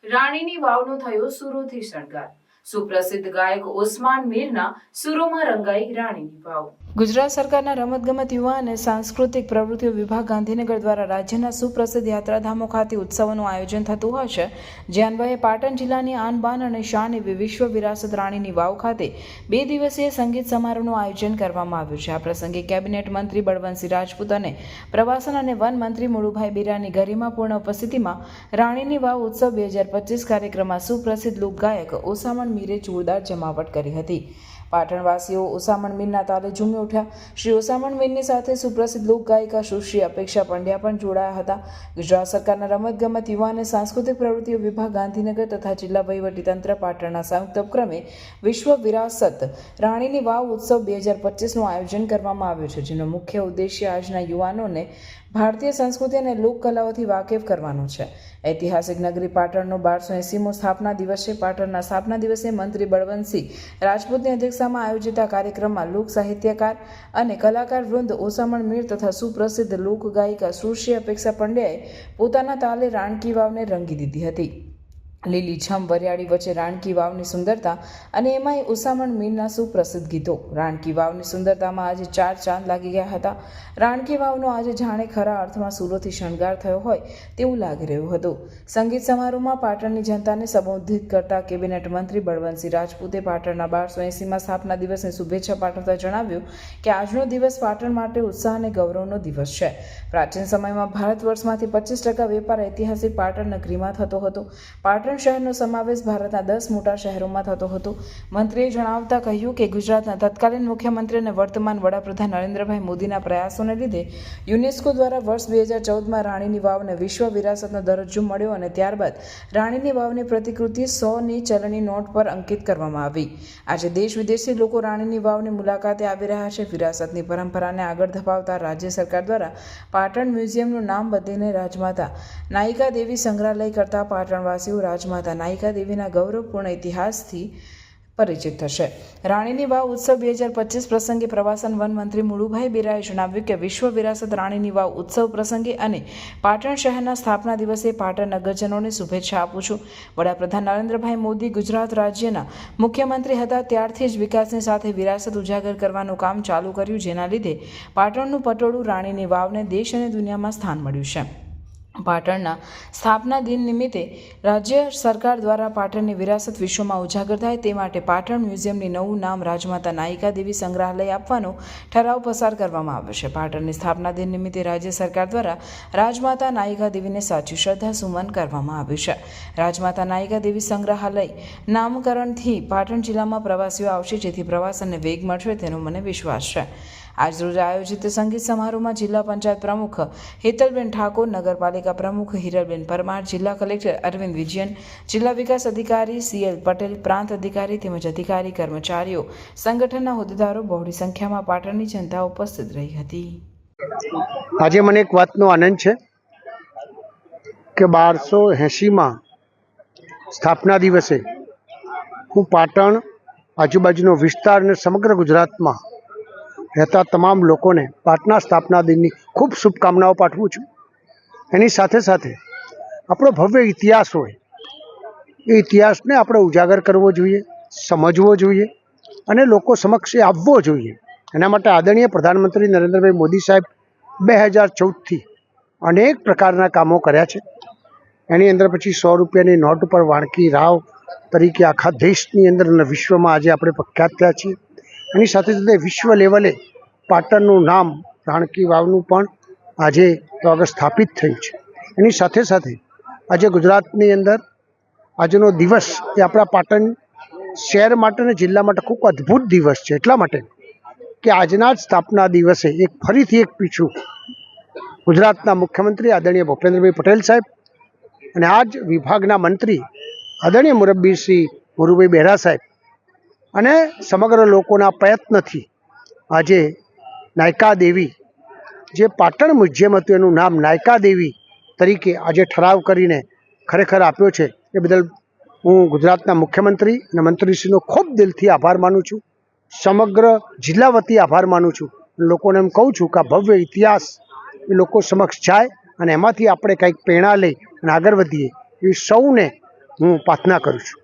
રાણીની વાવનો થયો સુરોથી શણગાર। સુપ્રસિદ્ધ ગાયક ઓસ્માન મીરના સુરોમાં રંગાઈ રાણીની વાવ। ગુજરાત સરકારના રમતગમત યુવા અને સાંસ્કૃતિક પ્રવૃત્તિઓ વિભાગ ગાંધીનગર દ્વારા રાજ્યના સુપ્રસિદ્ધ યાત્રાધામો ખાતે ઉત્સવોનું આયોજન થતું હોય છે, જે અન્વયે પાટણ જિલ્લાની આન બાન અને શાન એવી વિશ્વ વિરાસત રાણીની વાવ ખાતે 2 દિવસીય સંગીત સમારોહનું આયોજન કરવામાં આવ્યું છે। આ પ્રસંગે કેબિનેટ મંત્રી બળવંતસિંહ રાજપૂત અને પ્રવાસન અને વન મંત્રી મુળુભાઈ બેરાની ગરિમાપૂર્ણ ઉપસ્થિતિમાં રાણીની વાવ ઉત્સવ 2025 કાર્યક્રમમાં સુપ્રસિદ્ધ લોકગાયક ઓસામણ મીરે જોરદાર જમાવટ કરી હતી। પાટણવાસીઓ ઓસામણ મીરના તાલે ઝૂમી ઉઠ્યા। શ્રી ઓસામણ મીરની સાથે સુપ્રસિદ્ધ લોકગાયિકા સુશ્રી અપેક્ષા પંડ્યા પણ જોડાયા હતા। ગુજરાત સરકારના રમતગમત યુવા અને સાંસ્કૃતિક પ્રવૃત્તિઓ વિભાગ ગાંધીનગર તથા જિલ્લા વહીવટીતંત્ર પાટણના સંયુક્ત ઉપક્રમે વિશ્વ વિરાસત રાણીની વાવ ઉત્સવ 2025નું આયોજન કરવામાં આવ્યું છે, જેનો મુખ્ય ઉદ્દેશ્ય આજના યુવાનોને ભારતીય સંસ્કૃતિ અને લોકકલાઓથી વાકેફ કરવાનો છે। ઐતિહાસિક નગરી પાટણનો 1280મો સ્થાપના દિવસ છે। પાટણના સ્થાપના દિવસે મંત્રી બળવંતસિંહ રાજપૂતની અધ્યક્ષતામાં આયોજિત આ કાર્યક્રમમાં લોક સાહિત્યકાર અને કલાકાર વૃંદ ઓસામણ મીર તથા સુપ્રસિદ્ધ લોકગાયિકા સુશ્રી અપેક્ષા પંડ્યાએ પોતાના તાલે રાણકી વાવને રંગી દીધી હતી। લીલીછમ વરિયાળી વચ્ચે રાણકી વાવની સુંદરતા અને એમાંય ઓસામણ મીરના સુપ્રસિદ્ધ ગીતો। રાણકી વાવની સુંદરતામાં આજે 4 ચાંદ લાગી ગયા હતા। રાણકી વાવનો આજે જાણે ખરા અર્થમાં સુરોથી શણગાર થયો હોય તેવું લાગી રહ્યું હતું। સંગીત સમારોહમાં પાટણની જનતાને સંબોધિત કરતા કેબિનેટ મંત્રી બળવંતસિંહ રાજપૂતે પાટણના 1280મા સ્થાપના દિવસની શુભેચ્છા પાઠવતા જણાવ્યું કે આજનો દિવસ પાટણ માટે ઉત્સાહ અને ગૌરવનો દિવસ છે। પ્રાચીન સમયમાં ભારત વર્ષમાંથી 25% વેપાર ઐતિહાસિક પાટણ નગરીમાં થતો હતો। પાટણ શહેરનો સમાવેશ ભારતના 10 મોટા શહેરોમાં થતો હતો। મંત્રીએ જણાવતા કહ્યું કે ગુજરાતના તત્કાલીન મુખ્યમંત્રી અને વર્તમાન વડાપ્રધાન નરેન્દ્રભાઈ મોદીના પ્રયાસોને લીધે યુનેસ્કો દ્વારા વર્ષ 2014માં રાણીની વાવને વિશ્વ વિરાસતનો દરજ્જો મળ્યો અને ત્યારબાદ રાણીની વાવની પ્રતિકૃતિ 100ની ચલણી નોટ પર અંકિત કરવામાં આવી। આજે દેશ વિદેશથી લોકો રાણીની વાવની મુલાકાતે આવી રહ્યા છે। વિરાસતની પરંપરાને આગળ ધપાવતા રાજ્ય સરકાર દ્વારા પાટણ મ્યુઝિયમનું નામ બદલીને રાજમાતા નાયિકા દેવી સંગ્રહાલય કરતા પાટણવાસીઓ રાજમાતા નાયિકા દેવીના ગૌરવપૂર્ણ ઇતિહાસથી પરિચિત થશે। રાણીની વાવ ઉત્સવ 2025 પ્રસંગે પ્રવાસન વન મંત્રી મુળુભાઈ બેરાએ જણાવ્યું કે વિશ્વ વિરાસત રાણીની વાવ ઉત્સવ પ્રસંગે અને પાટણ શહેરના સ્થાપના દિવસે પાટણ નગરજનોને શુભેચ્છા આપું છું। વડાપ્રધાન નરેન્દ્રભાઈ મોદી ગુજરાત રાજ્યના મુખ્યમંત્રી હતા ત્યારથી જ વિકાસની સાથે વિરાસત ઉજાગર કરવાનું કામ ચાલુ કર્યું, જેના લીધે પાટણનું પટોળું રાણીની વાવને દેશ અને દુનિયામાં સ્થાન મળ્યું છે। પાટણના સ્થાપના દિન નિમિત્તે રાજ્ય સરકાર દ્વારા પાટણની વિરાસત વિશ્વમાં ઉજાગર થાય તે માટે પાટણ મ્યુઝિયમની નવું નામ રાજમાતા નાયિકા દેવી સંગ્રહાલય આપવાનો ઠરાવ પસાર કરવામાં આવ્યો છે। પાટણની સ્થાપના દિન નિમિત્તે રાજ્ય સરકાર દ્વારા રાજમાતા નાયિકા દેવીને સાચી શ્રદ્ધા સુમન કરવામાં આવ્યું છે। રાજમાતા નાયિકા દેવી સંગ્રહાલય નામકરણથી પાટણ જિલ્લામાં પ્રવાસીઓ આવશે, જેથી પ્રવાસનને વેગ મળશે તેનો મને વિશ્વાસ છે। આજરોજ આયોજિત સંગીત સમારોહમાં જિલ્લા પંચાયત પ્રમુખ હેતલબેન ઠાકોર, નગરપાલિકા પ્રમુખ હિરલબેન પરમાર, જિલ્લા કલેક્ટર અરવિંદ વિજયન, જિલ્લા વિકાસ અધિકારી CL પટેલ, પ્રાંત અધિકારી તેમજ અધિકારી કર્મચારીઓ, સંગઠનના હોદ્દેદારો, બહોળી સંખ્યામાં પાટણની જનતા ઉપસ્થિત રહી હતી। આજે મને એક વાતનો આનંદ છે કે 1280માં સ્થાપના દિવસે હું પાટણ, આજુબાજુનો વિસ્તાર અને સમગ્ર ગુજરાતમાં રહેતા તમામ લોકોને પાટણના સ્થાપના દિનની ખૂબ શુભકામનાઓ પાઠવું છું। એની સાથે સાથે આપણો ભવ્ય ઇતિહાસ હોય એ ઇતિહાસને આપણે ઉજાગર કરવો જોઈએ, સમજવો જોઈએ અને લોકો સમક્ષ આવવો જોઈએ। એના માટે આદરણીય પ્રધાનમંત્રી નરેન્દ્રભાઈ મોદી સાહેબ 2014થી અનેક પ્રકારના કામો કર્યા છે। એની અંદર પછી 100 રૂપિયાની નોટ ઉપર વાણકી રાવ તરીકે આખા દેશની અંદર અને વિશ્વમાં આજે આપણે પ્રખ્યાત થયા છીએ। એની સાથે સાથે વિશ્વ લેવલે પાટણનું નામ રાણકી વાવનું પણ આજે આગળ સ્થાપિત થયું છે। એની સાથે સાથે આજે ગુજરાતની અંદર આજનો દિવસ એ આપણા પાટણ શહેર માટે અને જિલ્લા માટે ખૂબ અદ્ભુત દિવસ છે, એટલા માટે કે આજના જ સ્થાપના દિવસે ફરીથી એક પીછું ગુજરાતના મુખ્યમંત્રી આદરણીય ભૂપેન્દ્રભાઈ પટેલ સાહેબ અને આ જ વિભાગના મંત્રી આદરણીય મુરબ્બીશ્રી મુળુભાઈ બેરા સાહેબ અને સમગ્ર લોકોના પ્રયત્નથી આજે નાયિકા દેવી, જે પાટણ મ્યુઝિયમ હતું એનું નામ નાયિકા દેવી તરીકે આજે ઠરાવ કરીને ખરેખર આપ્યો છે। એ બદલ હું ગુજરાતના મુખ્યમંત્રી અને મંત્રીશ્રીનો ખૂબ દિલથી આભાર માનું છું, સમગ્ર જિલ્લા વતી આભાર માનું છું લોકોને એમ કહું છું કે આ ભવ્ય ઇતિહાસ એ લોકો સમક્ષ જાય અને એમાંથી આપણે કંઈક પ્રેરણા લઈ અને આગળ વધીએ એવી સૌને હું પ્રાર્થના કરું છું.